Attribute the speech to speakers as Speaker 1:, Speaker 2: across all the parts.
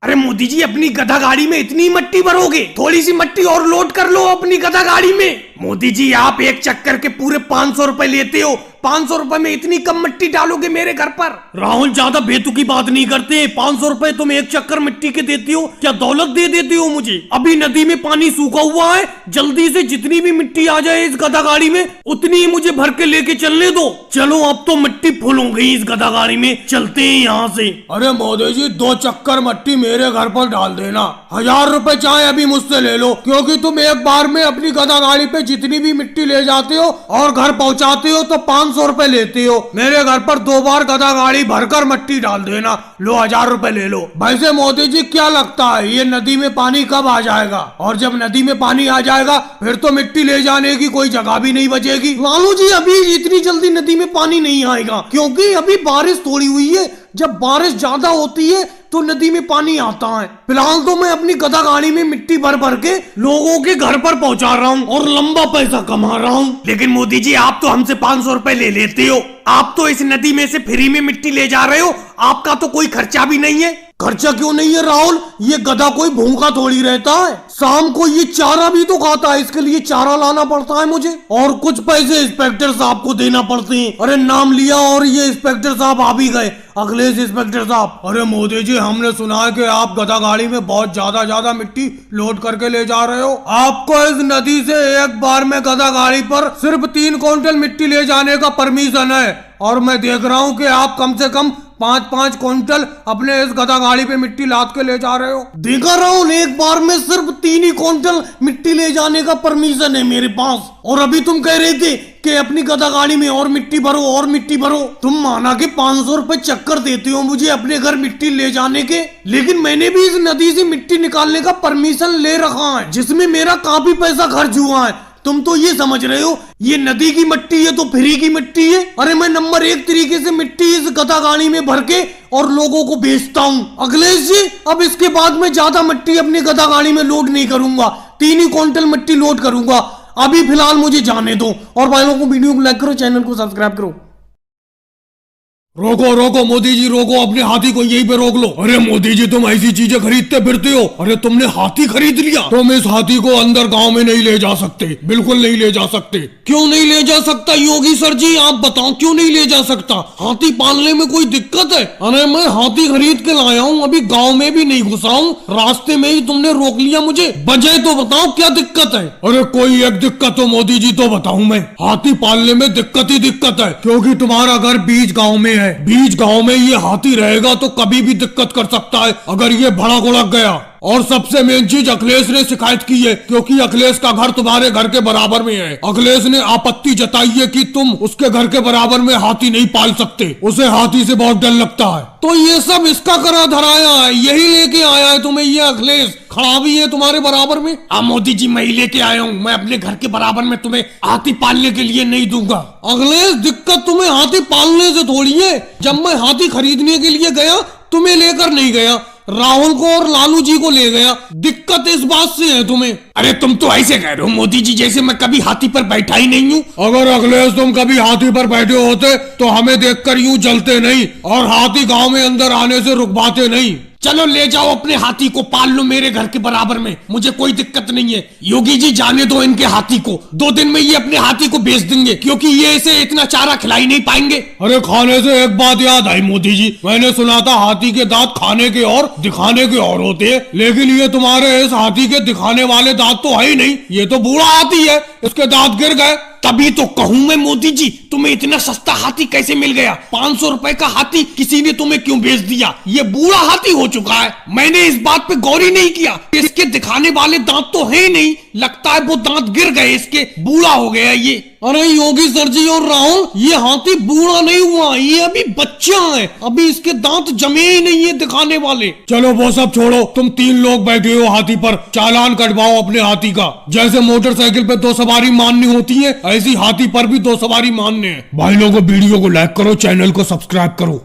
Speaker 1: अरे मोदी जी, अपनी गधा गाड़ी में इतनी मट्टी भरोगे? थोड़ी सी मट्टी और लोड कर लो अपनी गधा गाड़ी में। मोदी जी, आप एक चक्कर के पूरे 500 रुपए लेते हो। 500 रुपए में इतनी कम मिट्टी डालोगे मेरे घर पर?
Speaker 2: राहुल, ज्यादा बेतुकी बात नहीं करते। 500 रुपए तुम एक चक्कर मिट्टी के देती हो, क्या दौलत दे देती हो मुझे? अभी नदी में पानी सूखा हुआ है, जल्दी से जितनी भी मिट्टी आ जाए इस गधा गाड़ी में उतनी ही मुझे भर के लेके चलने दो। चलो, अब तो मिट्टी फुल हो गई इस गधा गाड़ी में, चलते हैं यहाँ से।
Speaker 3: अरे मोदी जी, 2 चक्कर मिट्टी मेरे घर पर डाल देना। 1000 रुपए चाहे अभी मुझसे ले लो, क्योंकि तुम एक बार में अपनी गधा गाड़ी पे जितनी भी मिट्टी ले जाते हो और घर पहुँचाते हो तो 500 रुपए लेते हो। मेरे घर पर 2 बार गधा गाड़ी भरकर मिट्टी डाल देना। लो, 1000 रुपए ले लो। वैसे मोदी जी, क्या लगता है ये नदी में पानी कब आ जाएगा? और जब नदी में पानी आ जाएगा फिर तो मिट्टी ले जाने की कोई जगह भी नहीं बचेगी।
Speaker 2: लालू जी, अभी इतनी जल्दी नदी में पानी नहीं आएगा, क्योंकि अभी बारिश थोड़ी हुई है। जब बारिश ज्यादा होती है तो नदी में पानी आता है। फिलहाल तो मैं अपनी गधा गाड़ी में मिट्टी भर भर के लोगों के घर पर पहुंचा रहा हूँ और लंबा पैसा कमा रहा हूँ।
Speaker 1: लेकिन मोदी जी, आप तो हमसे 500 रुपए ले लेते हो। आप तो इस नदी में से फ्री में मिट्टी ले जा रहे हो, आपका तो कोई खर्चा भी नहीं है।
Speaker 2: खर्चा क्यों नहीं है राहुल? ये गधा कोई भूखा थोड़ी रहता है। शाम को ये चारा भी तो खाता है, इसके लिए चारा लाना पड़ता है मुझे, और कुछ पैसे इंस्पेक्टर साहब को देना पड़ते हैं। अरे नाम लिया और ये इंस्पेक्टर साहब आ भी गए, अखिलेश इंस्पेक्टर साहब।
Speaker 3: अरे मोदी जी, हमने सुना है कि आप गधा गाड़ी में बहुत ज्यादा मिट्टी लोड करके ले जा रहे हो। आपको इस नदी से एक बार में गधा गाड़ी पर सिर्फ 3 क्विंटल मिट्टी ले जाने का परमिशन है, और मैं देख रहा हूँ कि आप कम से कम 5-5 क्विंटल अपने इस गधा गाड़ी पे मिट्टी लाद के ले जा रहे हो।
Speaker 2: देखा राहुल, एक बार में सिर्फ 3 ही क्विंटल मिट्टी ले जाने का परमिशन है मेरे पास, और अभी तुम कह रहे थे कि अपनी गधा गाड़ी में और मिट्टी भरो और मिट्टी भरो। तुम माना कि 500 रुपए चक्कर देते हो मुझे अपने घर मिट्टी ले जाने के, लेकिन मैंने भी इस नदी से मिट्टी निकालने का परमिशन ले रखा है, जिसमें मेरा काफी पैसा खर्च हुआ है। तुम तो ये समझ रहे हो ये नदी की मिट्टी है तो फ्री की मिट्टी है? अरे मैं नंबर 1 तरीके से मिट्टी इस गधा गाड़ी में भर के और लोगों को बेचता हूँ। अखिलेश जी, अब इसके बाद मैं ज्यादा मिट्टी अपनी गधा गाड़ी में लोड नहीं करूंगा, 3 ही क्विंटल मिट्टी लोड करूंगा। अभी फिलहाल मुझे जाने दो, और भाई लोगों को वीडियो को लाइक करो, चैनल को सब्सक्राइब करो।
Speaker 3: रोको रोको मोदी जी, रोको, अपने हाथी को यहीं पे रोक लो। अरे मोदी जी, तुम ऐसी चीजें खरीदते फिरते हो। अरे तुमने हाथी खरीद लिया, तुम इस हाथी को अंदर गांव में नहीं ले जा सकते, बिल्कुल नहीं ले जा सकते।
Speaker 2: क्यों नहीं ले जा सकता योगी सर जी, आप बताओ क्यों नहीं ले जा सकता? हाथी पालने में कोई दिक्कत है? अरे मैं हाथी खरीद के लाया हूँ, अभी गाँव में भी नहीं घुसा हूँ, रास्ते में ही तुमने रोक लिया मुझे। वजह तो बताओ, क्या दिक्कत है?
Speaker 3: अरे कोई एक दिक्कत तो मोदी जी तो बताऊं मैं। हाथी पालने में दिक्कत ही दिक्कत है, क्योंकि तुम्हारा घर बीच गांव में है। बीच गांव में ये हाथी रहेगा तो कभी भी दिक्कत कर सकता है अगर ये भड़क उड़क गया। और सबसे मेन चीज अखिलेश ने शिकायत की है, क्योंकि अखिलेश का घर तुम्हारे घर के बराबर में है। अखिलेश ने आपत्ति जताई है कि तुम उसके घर के बराबर में हाथी नहीं पाल सकते, उसे हाथी से बहुत डर लगता है।
Speaker 2: तो ये सब इसका करा धराया है, यही लेके आया है तुम्हें ये अखिलेश? खड़ा भी है तुम्हारे बराबर में?
Speaker 1: मोदी जी, मैं ही लेके आया हूँ, मैं अपने घर के बराबर में तुम्हें हाथी पालने के लिए नहीं दूंगा।
Speaker 2: अखिलेश, दिक्कत तुम्हें हाथी पालने से थोड़ी है। जब मैं हाथी खरीदने के लिए गया तुम्हें लेकर नहीं गया, राहुल को और लालू जी को ले गया। दिक्कत इस बात से है तुम्हें।
Speaker 1: अरे तुम तो ऐसे कह रहे हो मोदी जी जैसे मैं कभी हाथी पर बैठा ही नहीं हूँ।
Speaker 3: अगर अखिलेश तुम कभी हाथी पर बैठे होते तो हमें देखकर यूं जलते नहीं, और हाथी गांव में अंदर आने से रुकवाते नहीं।
Speaker 1: चलो ले जाओ अपने हाथी को, पाल लो मेरे घर के बराबर में, मुझे कोई दिक्कत नहीं है। योगी जी, जाने दो इनके हाथी को, 2 दिन में ये अपने हाथी को बेच देंगे, क्योंकि ये इसे इतना चारा खिला ही नहीं पाएंगे।
Speaker 3: अरे खाने से एक बात याद आई मोदी जी, मैंने सुना था हाथी के दांत खाने के और दिखाने के और होते हैं, लेकिन ये तुम्हारे इस हाथी के दिखाने वाले दांत तो है ही नहीं, ये तो बूढ़ा हाथी है, इसके दांत गिर गए।
Speaker 1: तभी तो कहूँ मैं मोदी जी, तुम्हें इतना सस्ता हाथी कैसे मिल गया? 500 रुपए का हाथी किसी ने तुम्हें क्यों बेच दिया? ये बूढ़ा हाथी हो चुका है। मैंने इस बात पे गौर ही नहीं किया, इसके दिखाने वाले दांत तो है ही नहीं, लगता है वो दांत गिर गए इसके, बूढ़ा हो गया ये।
Speaker 2: अरे योगी सर जी और राहुल, ये हाथी बूढ़ा नहीं हुआ, ये अभी बच्चा है, अभी इसके दांत जमे ही नहीं है दिखाने वाले।
Speaker 3: चलो वो सब छोड़ो, तुम 3 लोग बैठे हो हाथी पर, चालान कटवाओ अपने हाथी का। जैसे मोटरसाइकिल पे 2 सवारी माननी होती है, ऐसी हाथी पर भी 2 सवारी मानने हैं। भाई लोगों, वीडियो को लाइक करो, चैनल को सब्सक्राइब करो।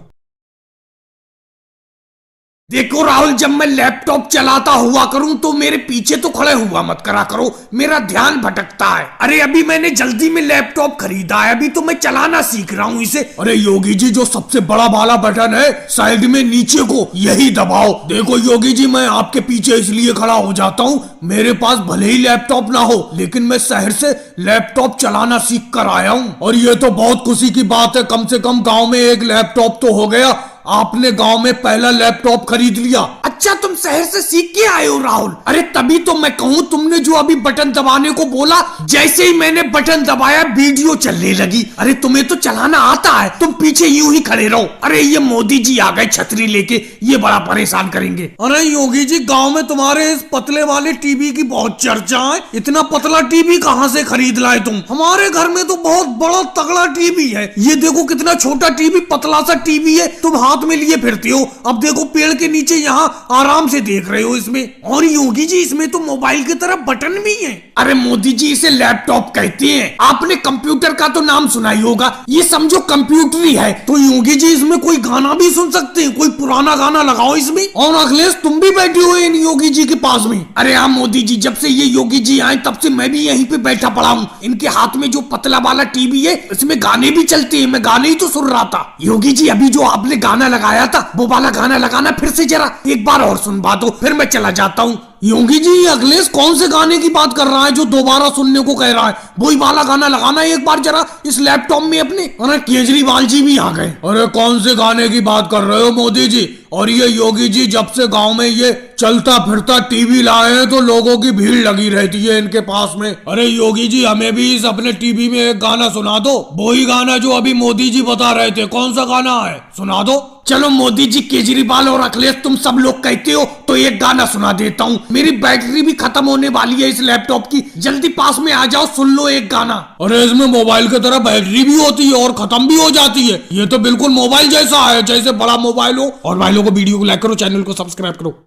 Speaker 1: देखो राहुल, जब मैं लैपटॉप चलाता हुआ करूं तो मेरे पीछे तो खड़े हुआ मत करा करो, मेरा ध्यान भटकता है। अरे अभी मैंने जल्दी में लैपटॉप खरीदा है, अभी तो मैं चलाना सीख रहा हूं इसे।
Speaker 3: अरे योगी जी, जो सबसे बड़ा वाला बटन है साइड में नीचे को, यही दबाओ। देखो योगी जी, मैं आपके पीछे इसलिए खड़ा हो जाता हूँ, मेरे पास भले ही लैपटॉप ना हो, लेकिन मैं शहर से लैपटॉप चलाना सीख कर आया हूँ। और ये तो बहुत खुशी की बात है, कम से कम गाँव में एक लैपटॉप तो हो गया। आपने गांव में पहला लैपटॉप खरीद लिया।
Speaker 1: अच्छा, तुम शहर से सीख के आए हो राहुल? अरे तभी तो मैं कहूँ, तुमने जो अभी बटन दबाने को बोला, जैसे ही मैंने बटन दबाया वीडियो चलने लगी। अरे तुम्हें तो चलाना आता है, तुम पीछे यूं ही खड़े रहो। अरे ये मोदी जी आ गए छतरी लेके, ये बड़ा परेशान करेंगे।
Speaker 3: अरे योगी जी, गांव में तुम्हारे इस पतले वाले टीवी की बहुत चर्चा है। इतना पतला टीवी कहाँ से खरीद लाए तुम? हमारे घर में तो बहुत बड़ा तगड़ा टीवी है। ये देखो कितना छोटा टीवी, पतला सा टीवी है, तुम हाथ में लिए फिरते हो। अब देखो पेड़ के नीचे यहाँ आराम से देख रहे हो इसमें।
Speaker 1: और योगी जी, इसमें तो मोबाइल की तरह बटन भी है। अरे मोदी जी, इसे लैपटॉप कहते हैं। आपने कंप्यूटर का तो नाम सुना ही होगा, ये समझो कंप्यूटर ही है।
Speaker 3: तो योगी जी, इसमें कोई गाना भी सुन सकते हैं? कोई पुराना गाना लगाओ इसमें। और अखिलेश, तुम भी बैठे हो इन योगी जी के पास में?
Speaker 1: अरे हाँ मोदी जी, जब से ये योगी जी आए तब से मैं भी यहीं पे बैठा पड़ा हूँ। इनके हाथ में जो पतला वाला टीवी है, इसमें गाने भी चलते हैं। मैं गाने ही तो सुन रहा था। योगी जी, अभी जो आपने गाना लगाया था, वो वाला गाना लगाना फिर से जरा, एक बार और सुनवा दो, फिर मैं चला जाता हूँ।
Speaker 3: योगी जी, अखिलेश कौन से गाने की बात कर रहा है जो दोबारा सुनने को कह रहा है? वही वाला गाना लगाना एक बार जरा इस लैपटॉप में अपने। अरे केजरीवाल जी भी आ गए। अरे कौन से गाने की बात कर रहे हो मोदी जी? और ये योगी जी, जब से गांव में ये चलता फिरता टीवी लाए हैं तो लोगों की भीड़ लगी रहती है इनके पास में। अरे योगी जी, हमें भी इस अपने टीवी में एक गाना सुना दो, वही गाना जो अभी मोदी जी बता रहे थे। कौन सा गाना है, सुना दो।
Speaker 1: चलो मोदी जी, केजरीवाल और अखिलेश, तुम सब लोग कहते हो तो एक गाना सुना देता हूँ। मेरी बैटरी भी खत्म होने वाली है इस लैपटॉप की, जल्दी पास में आ जाओ, सुन लो एक गाना।
Speaker 3: अरे इसमें मोबाइल की तरह बैटरी भी होती है और खत्म भी हो जाती है। ये तो बिल्कुल मोबाइल जैसा है, जैसे बड़ा मोबाइल हो। और भाई लोगों को वीडियो को लाइक करो, चैनल को सब्सक्राइब करो।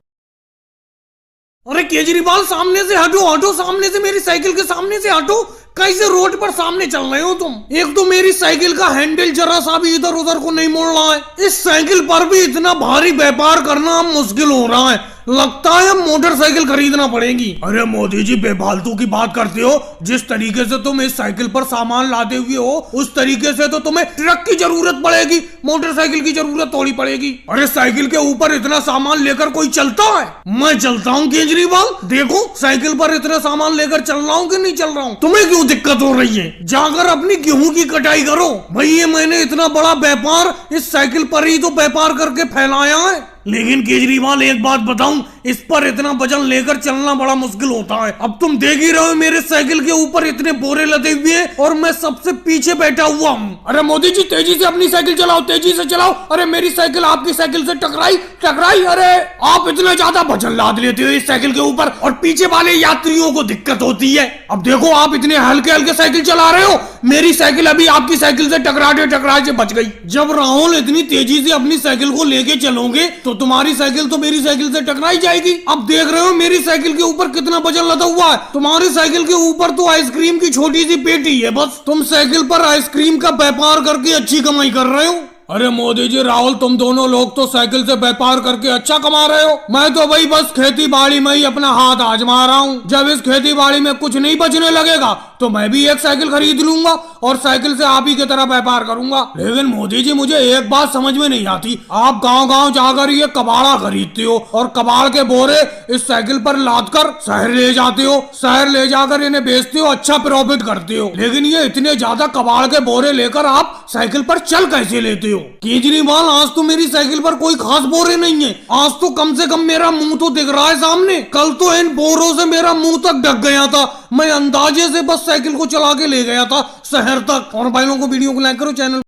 Speaker 2: अरे केजरीवाल, सामने से हटो, हटो सामने से, मेरी साइकिल के सामने से हटो। कैसे रोड पर सामने चल रहे हो तुम? एक तो मेरी साइकिल का हैंडल जरा सा भी इधर उधर को नहीं मोड़ रहा है। इस साइकिल पर भी इतना भारी व्यापार करना मुश्किल हो रहा है, लगता है अब मोटरसाइकिल खरीदना पड़ेगी।
Speaker 3: अरे मोदी जी, बेफालतू की बात करते हो। जिस तरीके से तुम इस साइकिल पर सामान लादे हुए हो, उस तरीके से तो तुम्हें ट्रक की जरूरत पड़ेगी, मोटरसाइकिल की जरूरत थोड़ी पड़ेगी। अरे साइकिल के ऊपर इतना सामान लेकर कोई चलता है?
Speaker 2: मैं चलता हूँ केजरीवाल, देखो साइकिल पर इतना सामान लेकर चल रहा हूँ कि नहीं चल रहा हूँ। तुम्हें क्यों दिक्कत हो रही है? जाकर अपनी गेहूं की कटाई करो। भैया, मैंने इतना बड़ा व्यापार इस साइकिल पर ही तो व्यापार करके फैलाया है। लेकिन केजरीवाल, एक बात बताऊं, इस पर इतना वजन लेकर चलना बड़ा मुश्किल होता है। अब तुम देख ही रहे हो, मेरे साइकिल के ऊपर इतने बोरे लदे हुए हैं और मैं सबसे पीछे बैठा हुआ हूँ।
Speaker 3: अरे मोदी जी, तेजी से अपनी साइकिल चलाओ, तेजी से चलाओ। अरे मेरी साइकिल आपकी साइकिल से टकराई। अरे आप इतना ज्यादा वजन लाद लेते हो इस साइकिल के ऊपर, और पीछे वाले यात्रियों को दिक्कत होती है। अब देखो, आप इतने हल्के हल्के साइकिल चला रहे हो, मेरी साइकिल अभी आपकी साइकिल से टकराते बच गई।
Speaker 2: जब राहुल इतनी तेजी से अपनी साइकिल को लेके चलोगे तो तुम्हारी साइकिल तो मेरी साइकिल से टकराई जाएगी। अब देख रहे हो मेरी साइकिल के ऊपर कितना वजन लदा हुआ है। तुम्हारी साइकिल के ऊपर तो आइसक्रीम की छोटी सी पेटी है बस। तुम साइकिल पर आइसक्रीम का व्यापार करके अच्छी कमाई कर रहे हो।
Speaker 3: अरे मोदी जी, राहुल, तुम दोनों लोग तो साइकिल से व्यापार करके अच्छा कमा रहे हो। मैं तो भाई बस खेती बाड़ी में ही अपना हाथ आजमा रहा हूँ। जब इस खेती बाड़ी में कुछ नहीं बचने लगेगा तो मैं भी एक साइकिल खरीद लूंगा और साइकिल से आप ही की तरह व्यापार करूंगा। लेकिन मोदी जी, मुझे एक बात समझ में नहीं आती, आप गाँव गाँव जाकर ये कबाड़ा खरीदते हो और कबाड़ के बोरे इस साइकिल पर लाद कर शहर ले जाते हो, शहर ले जाकर इन्हें बेचते हो, अच्छा प्रॉफिट करते हो। लेकिन ये इतने ज्यादा कबाड़ के बोरे लेकर आप साइकिल पर चल कैसे लेते हो?
Speaker 2: केजरीवाल, आज तो मेरी साइकिल पर कोई खास बोरे नहीं है। आज तो कम से कम मेरा मुंह तो दिख रहा है सामने। कल तो इन बोरों से मेरा मुंह तक ढक गया था। मैं अंदाजे से बस साइकिल को चला के ले गया था शहर तक। और भाई लोगों को वीडियो को लाइक करो, चैनल